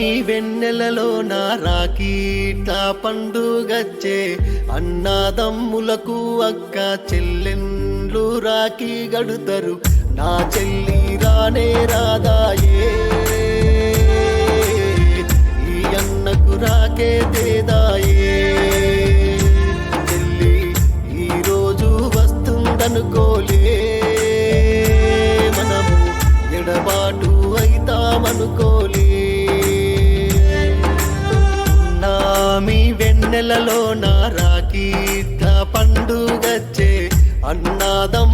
మీ వెన్నెలలో నా రాకీట పండుగచ్చే అన్నదమ్ములకు అక్క చెల్లెండ్లు రాఖీ గడుతరు నా చెల్లి రానే రాదాయే ఈ అన్నకు రాకే తేదాయే చెల్లి ఈరోజు వస్తుందనుకోలే మనము ఎడబాటు అయితామనుకోలే మీ వెన్నెలలో నా రాకీట పండుగచ్చే అన్నదమ్ములకు